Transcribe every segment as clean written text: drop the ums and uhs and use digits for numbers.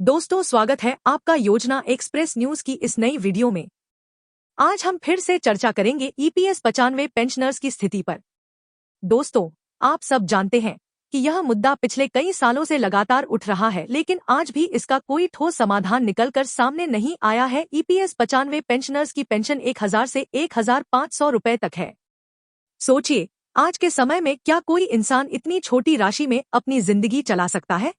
दोस्तों, स्वागत है आपका योजना एक्सप्रेस न्यूज की इस नई वीडियो में। आज हम फिर से चर्चा करेंगे ईपीएस 95 पेंशनर्स की स्थिति पर। दोस्तों, आप सब जानते हैं कि यह मुद्दा पिछले कई सालों से लगातार उठ रहा है, लेकिन आज भी इसका कोई ठोस समाधान निकलकर सामने नहीं आया है। ईपीएस 95 पेंशनर्स की पेंशन 1000 से 1500 रुपए तक है। सोचिए, आज के समय में क्या कोई इंसान इतनी छोटी राशि में अपनी जिंदगी चला सकता है?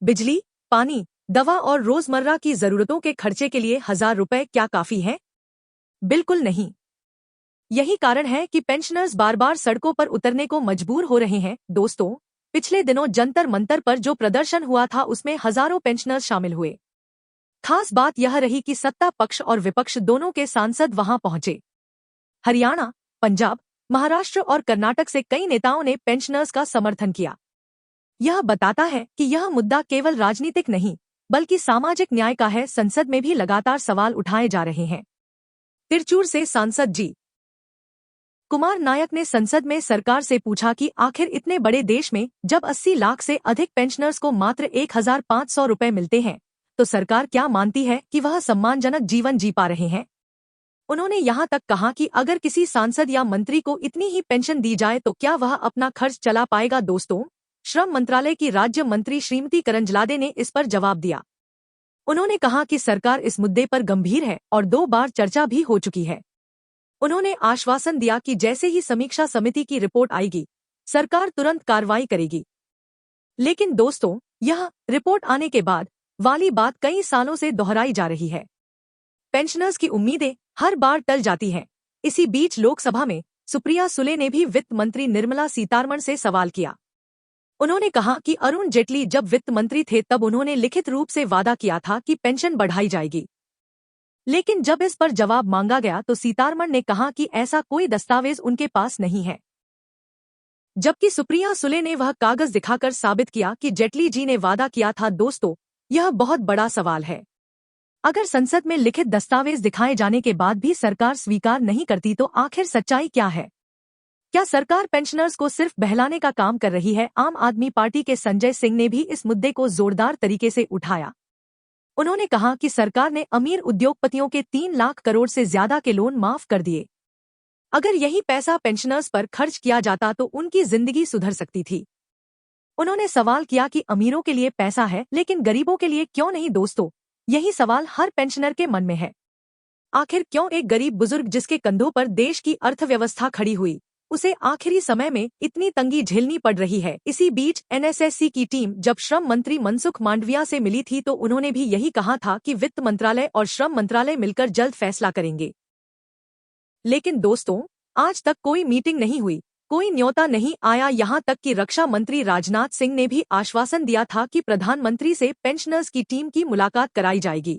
बिजली, पानी, दवा और रोजमर्रा की जरूरतों के खर्चे के लिए 1000 रुपए क्या काफी है? बिल्कुल नहीं। यही कारण है कि पेंशनर्स बार बार सड़कों पर उतरने को मजबूर हो रहे हैं। दोस्तों, पिछले दिनों जंतर मंतर पर जो प्रदर्शन हुआ था उसमें हजारों पेंशनर्स शामिल हुए। खास बात यह रही कि सत्ता पक्ष और विपक्ष दोनों के सांसद वहां पहुंचे। हरियाणा, पंजाब, महाराष्ट्र और कर्नाटक से कई नेताओं ने पेंशनर्स का समर्थन किया। यह बताता है कि यह मुद्दा केवल राजनीतिक नहीं बल्कि सामाजिक न्याय का है। संसद में भी लगातार सवाल उठाए जा रहे हैं। तिरचूर से सांसद जी कुमार नायक ने संसद में सरकार से पूछा कि आखिर इतने बड़े देश में जब 80 लाख से अधिक पेंशनर्स को मात्र 1500 रुपए मिलते हैं, तो सरकार क्या मानती है कि वह सम्मानजनक जीवन जी पा रहे हैं? उन्होंने यहाँ तक कहा कि अगर किसी सांसद या मंत्री को इतनी ही पेंशन दी जाए तो क्या वह अपना खर्च चला पाएगा? दोस्तों, श्रम मंत्रालय की राज्य मंत्री श्रीमती करंजलादे ने इस पर जवाब दिया। उन्होंने कहा कि सरकार इस मुद्दे पर गंभीर है और 2 बार चर्चा भी हो चुकी है। उन्होंने आश्वासन दिया कि जैसे ही समीक्षा समिति की रिपोर्ट आएगी, सरकार तुरंत कार्रवाई करेगी। लेकिन दोस्तों, यह रिपोर्ट आने के बाद वाली बात कई सालों से दोहराई जा रही है। पेंशनर्स की उम्मीदें हर बार टल जाती हैं। इसी बीच लोकसभा में सुप्रिया सुले ने भी वित्त मंत्री निर्मला सीतारमण से सवाल किया। उन्होंने कहा कि अरुण जेटली जब वित्त मंत्री थे तब उन्होंने लिखित रूप से वादा किया था कि पेंशन बढ़ाई जाएगी, लेकिन जब इस पर जवाब मांगा गया तो सीतारमण ने कहा कि ऐसा कोई दस्तावेज उनके पास नहीं है, जबकि सुप्रिया सुले ने वह कागज दिखाकर साबित किया कि जेटली जी ने वादा किया था। दोस्तों, यह बहुत बड़ा सवाल है। अगर संसद में लिखित दस्तावेज दिखाए जाने के बाद भी सरकार स्वीकार नहीं करती तो आखिर सच्चाई क्या है? क्या सरकार पेंशनर्स को सिर्फ बहलाने का काम कर रही है? आम आदमी पार्टी के संजय सिंह ने भी इस मुद्दे को जोरदार तरीके से उठाया। उन्होंने कहा कि सरकार ने अमीर उद्योगपतियों के 3 लाख करोड़ से ज्यादा के लोन माफ कर दिए। अगर यही पैसा पेंशनर्स पर खर्च किया जाता तो उनकी जिंदगी सुधर सकती थी। उन्होंने सवाल किया कि अमीरों के लिए पैसा है लेकिन गरीबों के लिए क्यों नहीं? दोस्तों, यही सवाल हर पेंशनर के मन में है। आखिर क्यों एक गरीब बुजुर्ग जिसके कंधों पर देश की अर्थव्यवस्था खड़ी हुई, उसे आखिरी समय में इतनी तंगी झेलनी पड़ रही है? इसी बीच एनएसएससी की टीम जब श्रम मंत्री मनसुख मांडविया से मिली थी तो उन्होंने भी यही कहा था कि वित्त मंत्रालय और श्रम मंत्रालय मिलकर जल्द फैसला करेंगे। लेकिन दोस्तों, आज तक कोई मीटिंग नहीं हुई, कोई न्योता नहीं आया। यहाँ तक कि रक्षा मंत्री राजनाथ सिंह ने भी आश्वासन दिया था कि प्रधानमंत्री से पेंशनर्स की टीम की मुलाकात कराई जाएगी,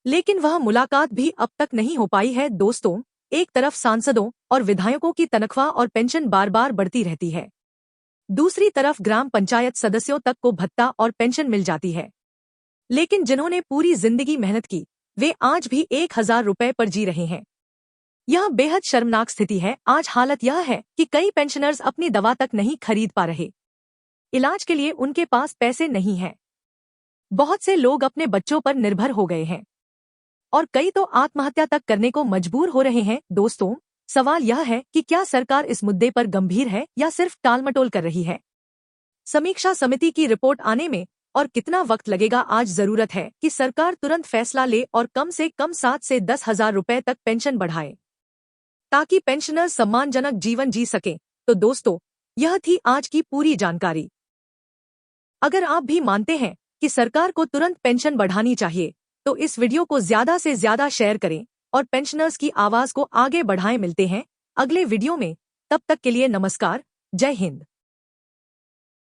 लेकिन वह मुलाकात भी अब तक नहीं हो पाई है। दोस्तों, एक तरफ सांसदों और विधायकों की तनख्वाह और पेंशन बार बार बढ़ती रहती है, दूसरी तरफ ग्राम पंचायत सदस्यों तक को भत्ता और पेंशन मिल जाती है, लेकिन जिन्होंने पूरी जिंदगी मेहनत की वे आज भी 1000 रुपए पर जी रहे हैं। यह बेहद शर्मनाक स्थिति है। आज हालत यह है कि कई पेंशनर्स अपनी दवा तक नहीं खरीद पा रहे, इलाज के लिए उनके पास पैसे नहीं हैं। बहुत से लोग अपने बच्चों पर निर्भर हो गए हैं और कई तो आत्महत्या तक करने को मजबूर हो रहे हैं। दोस्तों, सवाल यह है कि क्या सरकार इस मुद्दे पर गंभीर है या सिर्फ टालमटोल कर रही है? समीक्षा समिति की रिपोर्ट आने में और कितना वक्त लगेगा? आज जरूरत है कि सरकार तुरंत फैसला ले और कम से कम 7 से 10,000 रुपए तक पेंशन बढ़ाए ताकि पेंशनर सम्मानजनक जीवन जी सकें। तो दोस्तों, यह थी आज की पूरी जानकारी। अगर आप भी मानते हैं कि सरकार को तुरंत पेंशन बढ़ानी चाहिए तो इस वीडियो को ज्यादा से ज्यादा शेयर करें और पेंशनर्स की आवाज को आगे बढ़ाएं। मिलते हैं अगले वीडियो में, तब तक के लिए नमस्कार, जय हिंद।